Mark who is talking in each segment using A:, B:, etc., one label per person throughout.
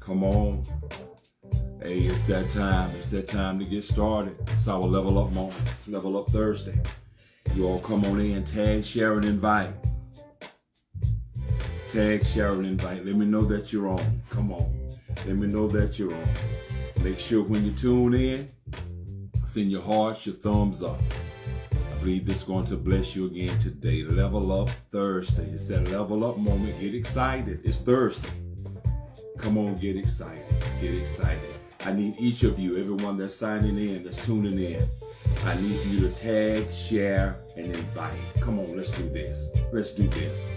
A: Come on. Hey, it's that time. It's that time to get started. It's our Level Up moment. It's Level Up Thursday. You all come on in, tag, share, and invite. Tag, share, and invite. Let me know that you're on. Come on. Let me know that you're on. Make sure when you tune in, send your hearts, your thumbs up. I believe this is going to bless you again today. Level Up Thursday. It's that level up moment. Get excited. It's Thursday. Come on, get excited. Get excited. I need each of you, everyone that's signing in, that's tuning in, I need you to tag, share, and invite. Come on, let's do this. Let's do this.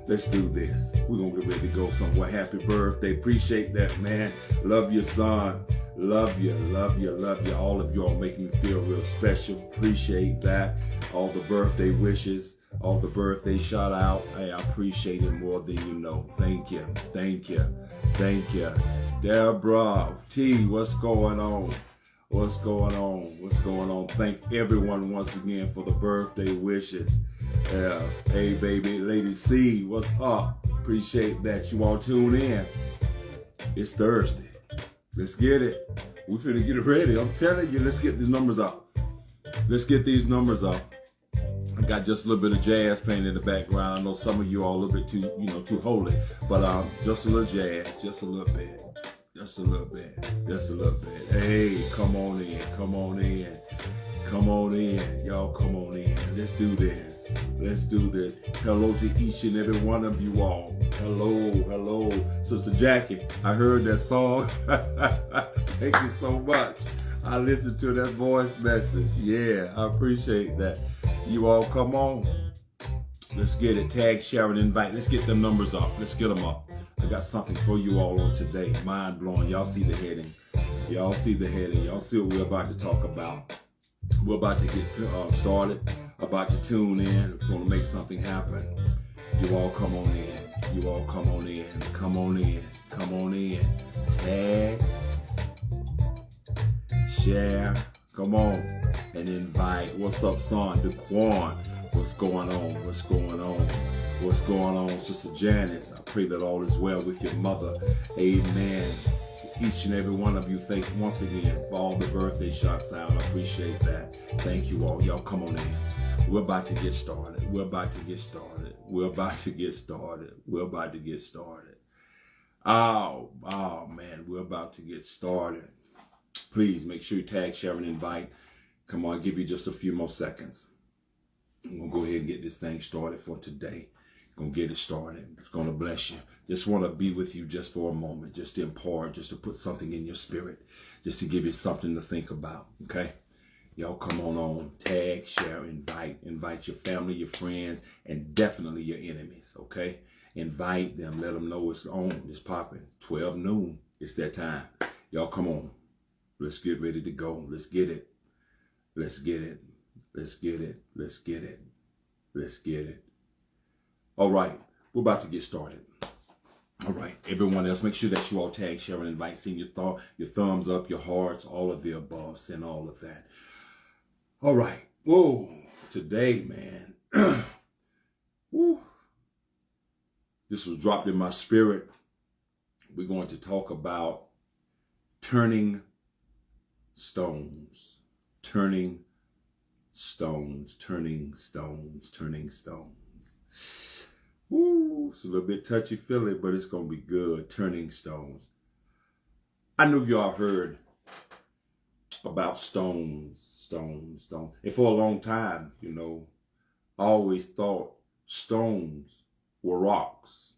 A: Let's do this. We're going to get ready to go somewhere. Happy birthday. Appreciate that, man. Love your son. Love you, love you, love you. All of y'all make me feel real special. Appreciate that. All the birthday wishes, all the birthday shout out. Hey, I appreciate it more than you know. Thank you. Thank you. Thank you. Deborah T, what's going on? What's going on? What's going on? Thank everyone once again for the birthday wishes. Hey, baby, Lady C, what's up? Appreciate that you all tune in. It's Thursday. Let's get it. We finna get it ready. I'm telling you, let's get these numbers up. Let's get these numbers up. I got just a little bit of jazz playing in the background. I know some of you are a little bit too holy, but just a little jazz, just a little bit. Just a little bit. Just a little bit. Hey, come on in. Come on in. Come on in. Y'all come on in. Let's do this. Let's do this. Hello to each and every one of you all. Hello. Hello. Sister Jackie, I heard that song. Thank you so much. I listened to that voice message. Yeah, I appreciate that. You all come on. Let's get it. Tag, share, and invite. Let's get them numbers up. Let's get them up. I got something for you all on today. Mind blowing. Y'all see the heading. Y'all see the heading. Y'all see what we're about to talk about. We're about to get started. About to tune in. We're going to make something happen. You all come on in. You all come on in. Come on in. Come on in. Tag, share, come on, and invite. What's up, son? DeQuan. What's going on? What's going on? What's going on, Sister Janice? I pray that all is well with your mother. Amen. Each and every one of you, thank you once again for all the birthday shots out. I appreciate that. Thank you all. Y'all come on in. We're about to get started. We're about to get started. We're about to get started. We're about to get started. Oh man, we're about to get started. Please make sure you tag, share, and invite. Come on, I'll give you just a few more seconds. I'm going to go ahead and get this thing started for today. Going to get it started. It's going to bless you. Just want to be with you just for a moment, just to impart, just to put something in your spirit, just to give you something to think about, okay? Y'all come on, tag, share, invite. Invite your family, your friends, and definitely your enemies, okay? Invite them. Let them know it's on. It's popping. 12 noon. It's that time. Y'all come on. Let's get ready to go. Let's get it. Let's get it. Let's get it. Let's get it. Let's get it. All right. We're about to get started. All right. Everyone else, make sure that you all tag, share, and invite. Send your thumbs up, your hearts, all of the above. Send all of that. All right. Whoa. Today, man. Woo. This was dropped in my spirit. We're going to talk about turning stones. Turning stones. Turning stones. Turning stones. Woo, it's a little bit touchy-feely, but it's going to be good. Turning stones. I know y'all heard about stones. And for a long time, I always thought stones were rocks.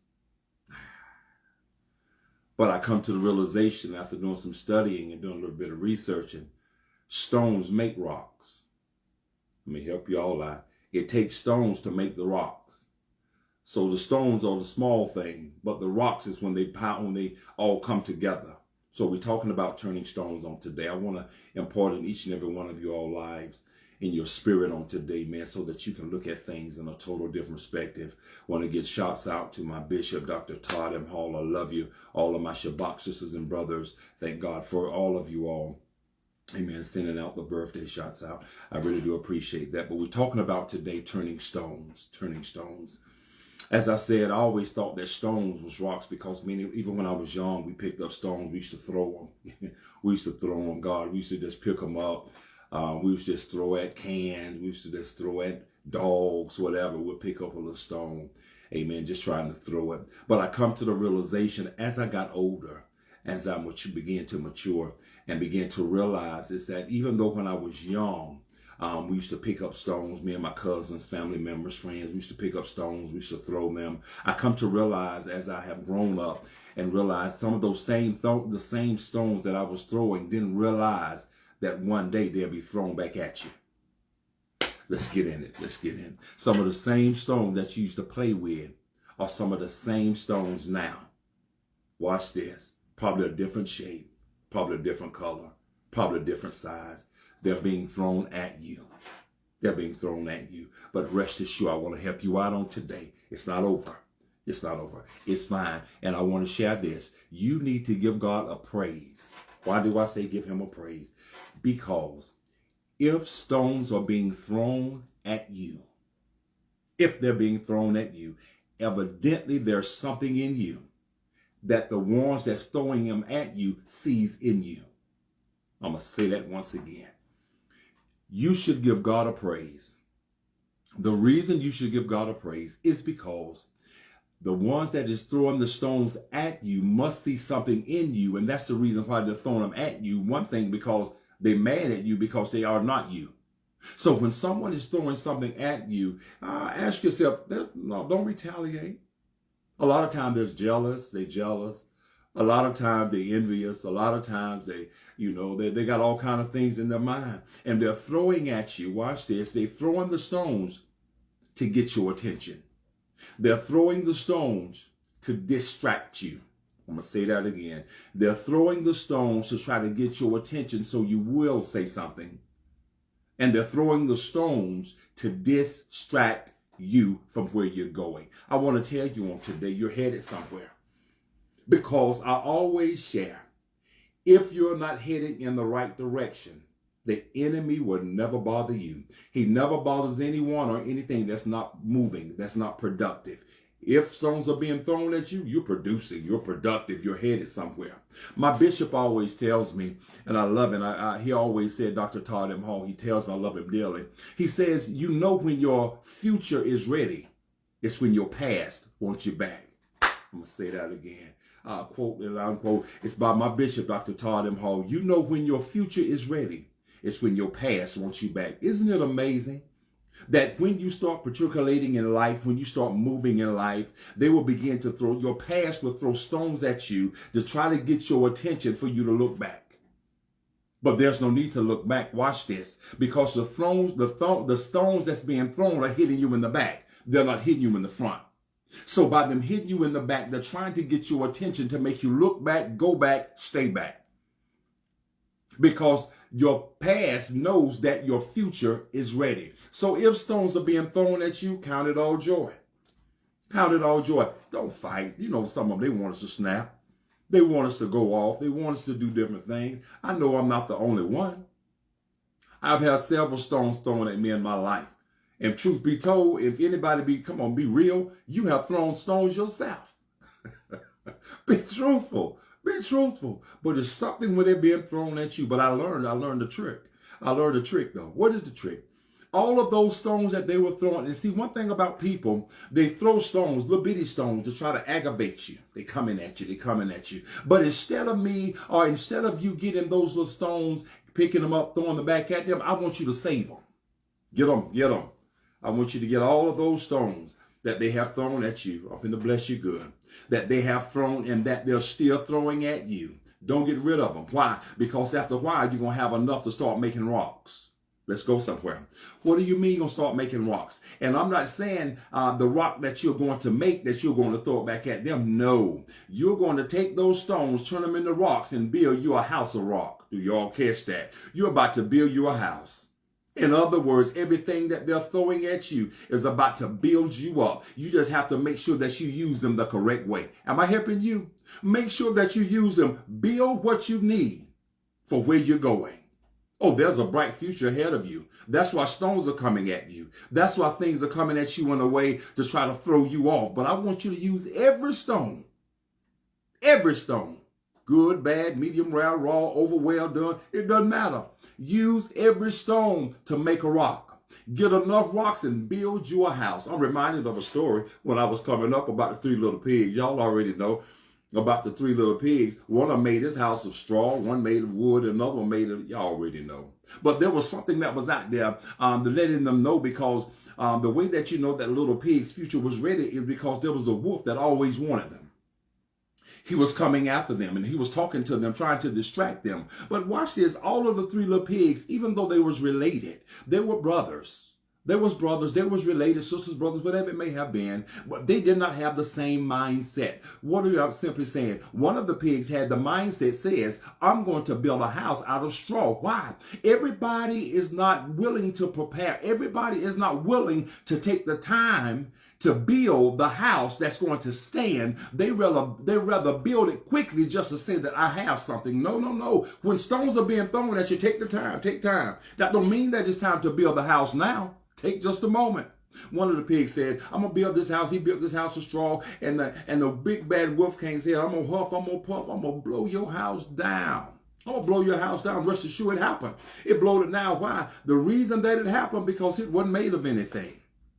A: But I come to the realization after doing some studying and doing a little bit of researching, stones make rocks. Let me help you all out. It takes stones to make the rocks. So the stones are the small thing, but the rocks is when they all come together. So we're talking about turning stones on today. I want to impart in each and every one of you all lives in your spirit on today, man, so that you can look at things in a total different perspective. Want to get shouts out to my bishop, Dr. Todd M. Hall. I love you. All of my Shabbat sisters and brothers. Thank God for all of you all. Amen. Sending out the birthday shots out. I really do appreciate that. But we're talking about today turning stones. As I said, I always thought that stones was rocks because even when I was young, we picked up stones. We used to throw them. We used to throw them, God. We used to just pick them up. We used to just throw at cans. We used to just throw at dogs, whatever. We'd pick up a little stone. Amen. Just trying to throw it. But I come to the realization as I got older, as I began to mature and began to realize is that even though when I was young, we used to pick up stones, me and my cousins, family members, friends, we used to pick up stones, we used to throw them. I come to realize as I have grown up and realized some of those the same stones that I was throwing, didn't realize that one day they'll be thrown back at you. Let's get in it. Let's get in. Some of the same stones that you used to play with are some of the same stones now. Watch this. Probably a different shape, probably a different color, probably a different size. They're being thrown at you. They're being thrown at you. But rest assured, I want to help you out on today. It's not over. It's not over. It's fine. And I want to share this. You need to give God a praise. Why do I say give him a praise? Because if stones are being thrown at you, if they're being thrown at you, evidently there's something in you that the ones that's throwing them at you sees in you. I'm going to say that once again. You should give God a praise. The reason you should give God a praise is because the ones that is throwing the stones at you must see something in you, and that's the reason why they're throwing them at you. One thing, because they're mad at you because they are not you. So when someone is throwing something at you, ask yourself, no, don't retaliate. A lot of times they're jealous. A lot of times they envious. A lot of times they got all kind of things in their mind. And they're throwing at you. Watch this. They're throwing the stones to get your attention. They're throwing the stones to distract you. I'm going to say that again. They're throwing the stones to try to get your attention so you will say something. And they're throwing the stones to distract you from where you're going. I want to tell you on today, you're headed somewhere. Because I always share, if you're not heading in the right direction, the enemy will never bother you. He never bothers anyone or anything that's not moving, that's not productive. If stones are being thrown at you, you're producing, you're productive, you're headed somewhere. My bishop always tells me, and I love it, he always said, Dr. Todd M. Hall, he tells me I love him dearly. He says, you know when your future is ready, it's when your past wants you back. I'm going to say that again. Quote and unquote. It's by my bishop, Dr. Todd M. Hall. You know when your future is ready, it's when your past wants you back. Isn't it amazing that when you start matriculating in life, when you start moving in life, they will begin to your past will throw stones at you to try to get your attention for you to look back. But there's no need to look back. Watch this. Because the stones that's being thrown are hitting you in the back. They're not hitting you in the front. So by them hitting you in the back, they're trying to get your attention to make you look back, go back, stay back. Because your past knows that your future is ready. So if stones are being thrown at you, count it all joy. Count it all joy. Don't fight. You know, some of them, they want us to snap. They want us to go off. They want us to do different things. I know I'm not the only one. I've had several stones thrown at me in my life. And truth be told, if anybody be real, you have thrown stones yourself. Be truthful. Be truthful. But there's something when they're being thrown at you. But I learned the trick. I learned the trick though. What is the trick? All of those stones that they were throwing. And see, one thing about people, they throw stones, little bitty stones, to try to aggravate you. They coming at you. But instead of you getting those little stones, picking them up, throwing them back at them, I want you to save them. Get them. I want you to get all of those stones that they have thrown at you. I'm going to bless you good. That they have thrown and that they're still throwing at you. Don't get rid of them. Why? Because after a while, you're going to have enough to start making rocks. Let's go somewhere. What do you mean you're going to start making rocks? And I'm not saying the rock that you're going to make, that you're going to throw it back at them. No. You're going to take those stones, turn them into rocks, and build you a house of rock. Do y'all catch that? You're about to build you a house. In other words, everything that they're throwing at you is about to build you up. You just have to make sure that you use them the correct way. Am I helping you? Make sure that you use them. Build what you need for where you're going. Oh, there's a bright future ahead of you. That's why stones are coming at you. That's why things are coming at you in a way to try to throw you off. But I want you to use every stone, good, bad, medium, rare, raw, over, well done. It doesn't matter. Use every stone to make a rock. Get enough rocks and build you a house. I'm reminded of a story when I was coming up about the 3 little pigs. Y'all already know about the 3 little pigs. One of them made his house of straw, one made of wood, another one made of, y'all already know. But there was something that was out there to letting them know, because the way that you know that little pig's future was ready is because there was a wolf that always wanted them. He was coming after them and he was talking to them, trying to distract them. But watch this, all of the 3 little pigs, even though they was related, they were brothers. They was related, sisters, brothers, whatever it may have been, but they did not have the same mindset. What are you simply saying? One of the pigs had the mindset says, I'm going to build a house out of straw. Why? Everybody is not willing to prepare. Everybody is not willing to take the time to build the house that's going to stand. They rather build it quickly just to say that I have something. No. When stones are being thrown at you, take the time. Take time. That don't mean that it's time to build the house now. Take just a moment. One of the pigs said, I'm going to build this house. He built this house of straw. And the big bad wolf came and said, I'm going to huff, I'm going to puff, I'm going to blow your house down. I'm going to blow your house down. Rest assured it happened. It blowed it down. Why? The reason that it happened, because it wasn't made of anything.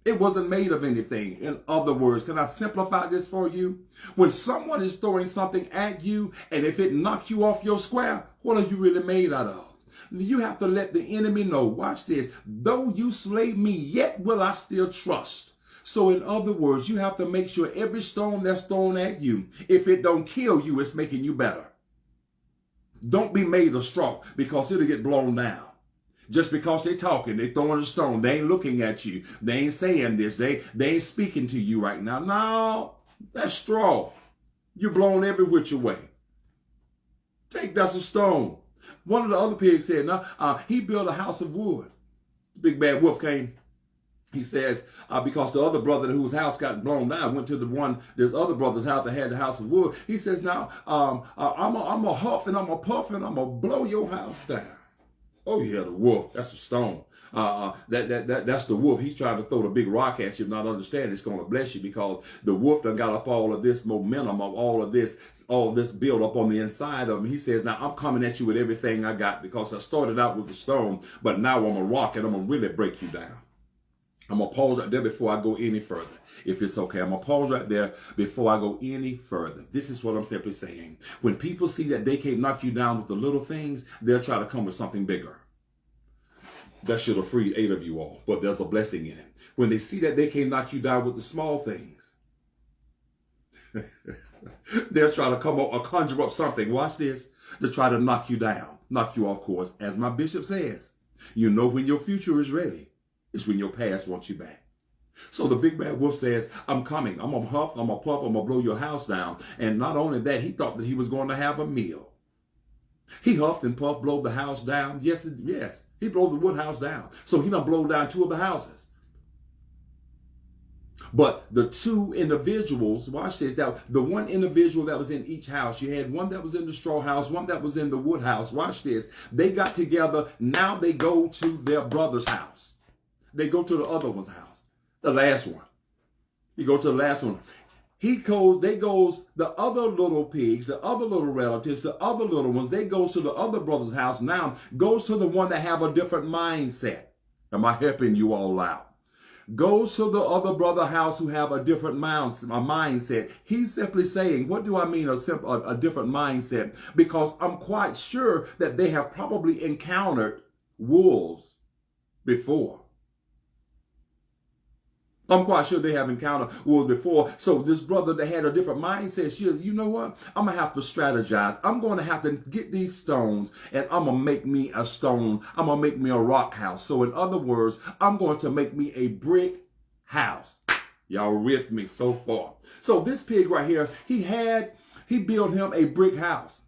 A: It wasn't made of anything. In other words, can I simplify this for you? When someone is throwing something at you, and if it knocks you off your square, what are you really made out of? You have to let the enemy know, watch this, though you slay me, yet will I still trust. So in other words, you have to make sure every stone that's thrown at you, if it don't kill you, it's making you better. Don't be made of straw, because it'll get blown down. Just because they're talking, they're throwing a stone, they ain't looking at you, they ain't saying this, they ain't speaking to you right now. No, that's straw. You're blown every which way. That's a stone. One of the other pigs said, he built a house of wood. The big bad wolf came. He says, because the other brother whose house got blown down went to this other brother's house that had the house of wood. He says, now, I'm a huff and I'm a puff and I'm going to blow your house down. Oh yeah, the wolf, that's a stone. That's the wolf. He's trying to throw the big rock at you, not understand it's going to bless you, because the wolf done got up all of this momentum of all of this build up on the inside of him. He says, now I'm coming at you with everything I got, because I started out with a stone, but now I'm a rock and I'm going to really break you down. I'm going to pause right there before I go any further. If it's okay, I'm going to pause right there before I go any further. This is what I'm simply saying. When people see that they can't knock you down with the little things, they'll try to come with something bigger. That should have freed 8 of you all, but there's a blessing in it. When they see that they can't knock you down with the small things, they'll try to come up or conjure up something, watch this, to try to knock you down, knock you off course. As my bishop says, you know when your future is ready. It's when your past wants you back. So the big bad wolf says, I'm coming. I'm going to huff, I'm going to puff, I'm going to blow your house down. And not only that, he thought that he was going to have a meal. He huffed and puffed, blowed the house down. Yes, he blew the wood house down. So he done blow down 2 of the houses. But the 2 individuals, watch this, that the one individual that was in each house, you had one that was in the straw house, one that was in the wood house. Watch this. They got together. Now they go to their brother's house. They go to the other one's house, the last one. You go to the last one. The other little pigs, the other little relatives, the other little ones, they goes to the other brother's house. Now goes to the one that have a different mindset. Am I helping you all out? Goes to the other brother house who have a different mindset. He's simply saying, what do I mean a different mindset? Because I'm quite sure that they have probably encountered wolves before. I'm quite sure they have encountered wolves before. So this brother that had a different mindset, she says, you know what? I'm going to have to strategize. I'm going to have to get these stones and I'm going to make me a stone. I'm going to make me a rock house. So in other words, I'm going to make me a brick house. Y'all with me so far? So this pig right here, he built him a brick house.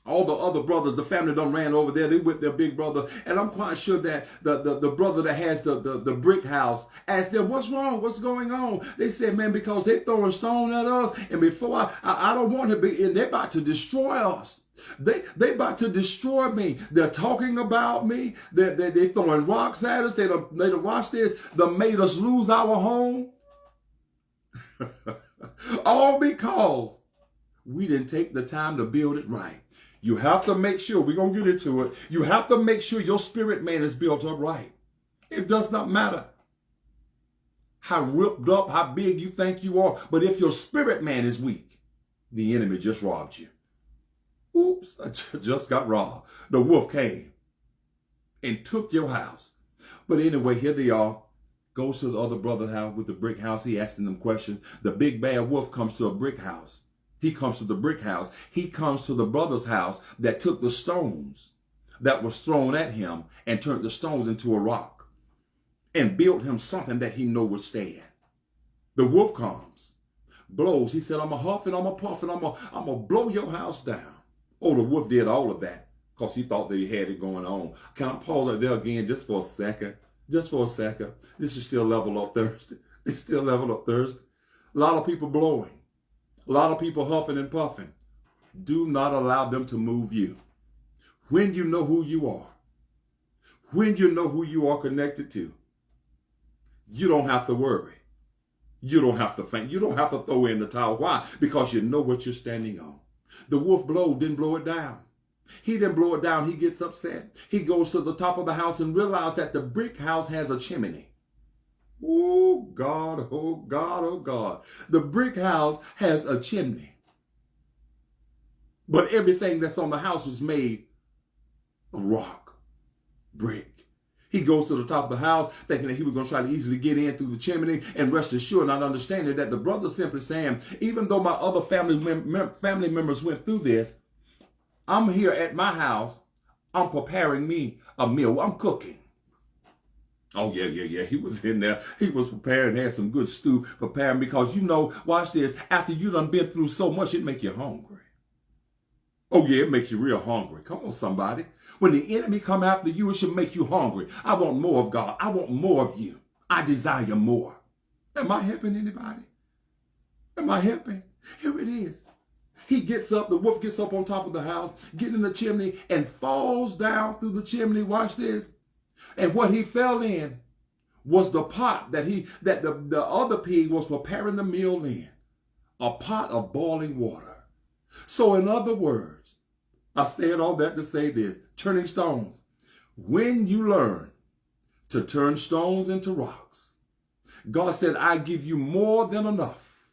A: All the other brothers, the family done ran over there. They with their big brother. And I'm quite sure that the brother that has the brick house asked them, what's wrong? What's going on? They said, man, because they throwing stone at us. And before I don't want to be in, they're about to destroy us. They about to destroy me. They're talking about me. They throwing rocks at us. They done watch this. They made us lose our home. All because we didn't take the time to build it right. You have to make sure, we're going to get into it. You have to make sure your spirit man is built up right. It does not matter how ripped up, how big you think you are. But if your spirit man is weak, the enemy just robbed you. Oops, I just got robbed. The wolf came and took your house. But anyway, here they are. Goes to the other brother's house with the brick house. He asking them questions. The big bad wolf comes to a brick house. He comes to the brick house. He comes to the brother's house that took the stones that was thrown at him and turned the stones into a rock and built him something that he know would stand. The wolf comes, blows. He said, I'm a huff and I'm a puff and I'm a blow your house down. Oh, the wolf did all of that because he thought that he had it going on. Can I pause right there again just for a second? Just for a second. This is still Level Up Thursday. It's still Level Up Thursday. A lot of people blowing. A lot of people huffing and puffing. Do not allow them to move you. When you know who you are, when you know who you are connected to, you don't have to worry. You don't have to faint. You don't have to throw in the towel. Why? Because you know what you're standing on. The wolf didn't blow it down. He didn't blow it down. He gets upset. He goes to the top of the house and realizes that the brick house has a chimney. Oh, God, oh, God, oh, God. The brick house has a chimney. But everything that's on the house was made of rock, brick. He goes to the top of the house thinking that he was going to try to easily get in through the chimney, and rest assured, not understanding that the brother simply saying, even though my other family members went through this, I'm here at my house. I'm preparing me a meal. I'm cooking. Oh, yeah. He was in there. He was preparing, had some good stew preparing because, you know, watch this. After you done been through so much, it make you hungry. Oh, yeah, it makes you real hungry. Come on, somebody. When the enemy come after you, it should make you hungry. I want more of God. I want more of you. I desire more. Am I helping anybody? Am I helping? Here it is. He gets up, the wolf gets up on top of the house, gets in the chimney, and falls down through the chimney. Watch this. And what he fell in was the pot that the other pig was preparing the meal in. A pot of boiling water. So in other words, I said all that to say this, turning stones. When you learn to turn stones into rocks, God said, I give you more than enough.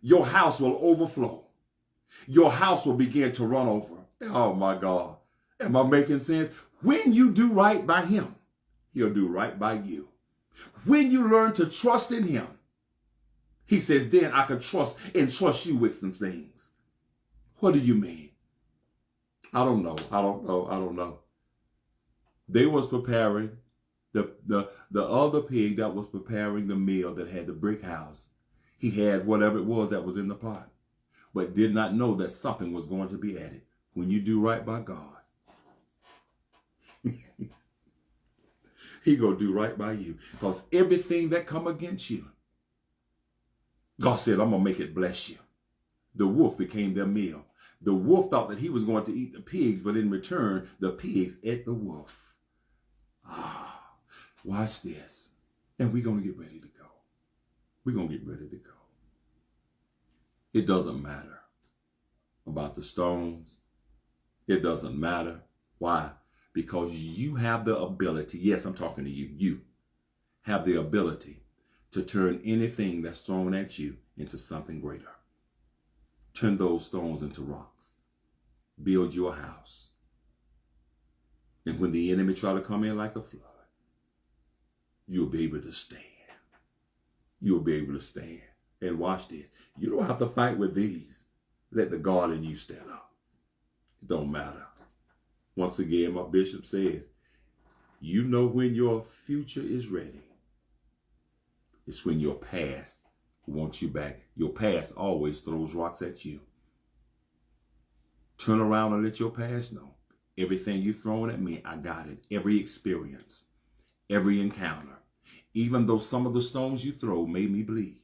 A: Your house will overflow. Your house will begin to run over. Oh my God. Am I making sense? When you do right by him, he'll do right by you. When you learn to trust in him, he says, then I can trust you with some things. What do you mean? I don't know. They was preparing, the other pig that was preparing the meal that had the brick house. He had whatever it was that was in the pot, but did not know that something was going to be added. When you do right by God, he gonna do right by you. Because everything that come against you, God said, I'm gonna make it bless you. The wolf became their meal. The wolf thought that he was going to eat the pigs, but in return, the pigs ate the wolf. Watch this. And we're going to get ready to go. We're going to get ready to go. It doesn't matter about the stones. It doesn't matter. Why? Because you have the ability. Yes, I'm talking to you. You have the ability to turn anything that's thrown at you into something greater. Turn those stones into rocks. Build your house. And when the enemy try to come in like a flood, you'll be able to stand. You'll be able to stand. And watch this. You don't have to fight with these. Let the God in you stand up. It don't matter. Once again, my bishop says, you know when your future is ready. It's when your past wants you back. Your past always throws rocks at you. Turn around and let your past know. Everything you throwing at me, I got it. Every experience, every encounter. Even though some of the stones you throw made me bleed.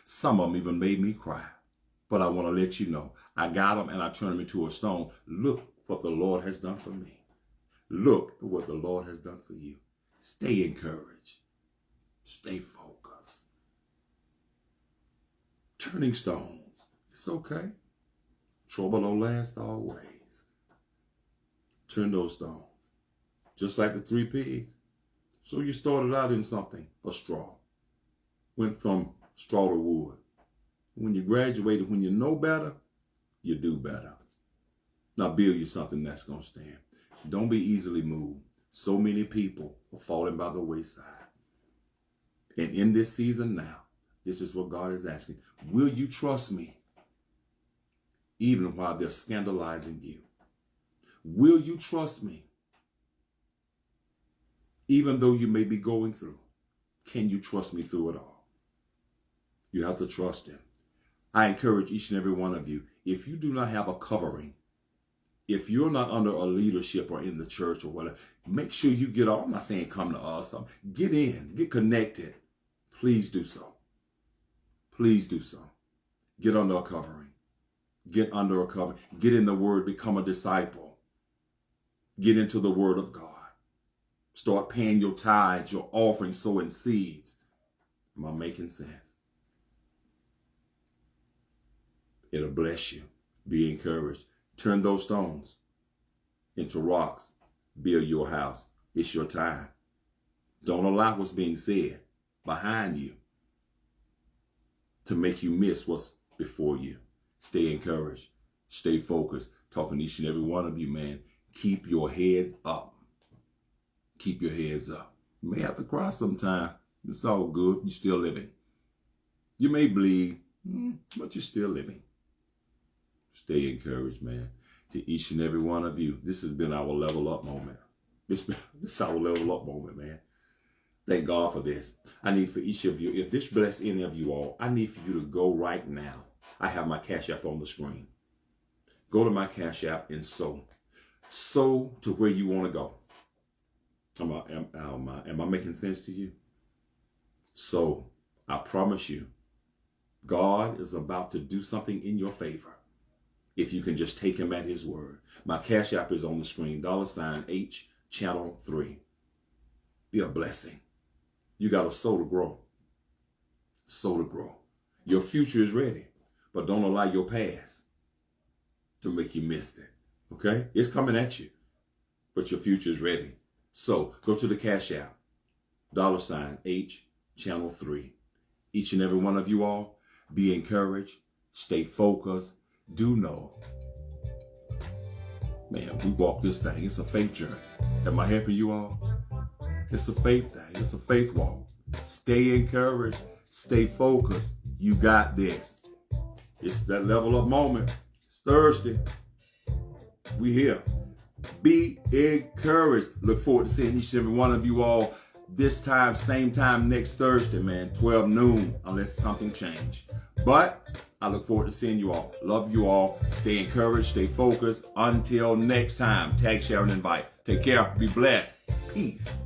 A: Some of them even made me cry. But I want to let you know, I got them and I turned them into a stone. Look what the Lord has done for me. Look at what the Lord has done for you. Stay encouraged. Stay focused. Turning stones. It's okay. Trouble don't last always. Turn those stones. Just like the 3 pigs. So you started out in something, a straw. Went from straw to wood. When you graduated, when you know better, you do better. Now build you something that's going to stand. Don't be easily moved. So many people are falling by the wayside. And in this season now, this is what God is asking. Will you trust me? Even while they're scandalizing you. Will you trust me? Even though you may be going through. Can you trust me through it all? You have to trust him. I encourage each and every one of you, if you do not have a covering, if you're not under a leadership or in the church or whatever, make sure you get on. I'm not saying come to us. Get in, get connected. Please do so. Please do so. Get under a covering. Get under a covering. Get in the word. Become a disciple. Get into the word of God. Start paying your tithes, your offerings, sowing seeds. Am I making sense? It'll bless you. Be encouraged. Turn those stones into rocks. Build your house. It's your time. Don't allow what's being said behind you to make you miss what's before you. Stay encouraged. Stay focused. Talking to each and every one of you, man. Keep your head up. Keep your heads up. You may have to cry sometime. It's all good. You're still living. You may bleed, but you're still living. Stay encouraged, man. To each and every one of you, this has been our level up moment. This is our level up moment, man. Thank God for this. I need for each of you, if this bless any of you all, I need for you to go right now. I have my Cash App on the screen. Go to my Cash App and sow. Sow to where you want to go. Am I making sense to you? So, I promise you, God is about to do something in your favor. If you can just take him at his word. My Cash App is on the screen. $H channel 3. Be a blessing. You got to sow to grow. Sow to grow. Your future is ready. But don't allow your past to make you miss it. Okay? It's coming at you. But your future is ready. So go to the Cash App. $H channel 3. Each and every one of you all, be encouraged. Stay focused. Do know, man, we walk this thing. It's a faith journey. Am I helping you all? It's a faith thing. It's a faith walk. Stay encouraged. Stay focused. You got this. It's that level up moment. It's Thursday. We here. Be encouraged. Look forward to seeing each and every one of you all this time, same time next Thursday, man. 12 noon, unless something change. But I look forward to seeing you all. Love you all. Stay encouraged. Stay focused. Until next time, tag, share, and invite. Take care. Be blessed. Peace.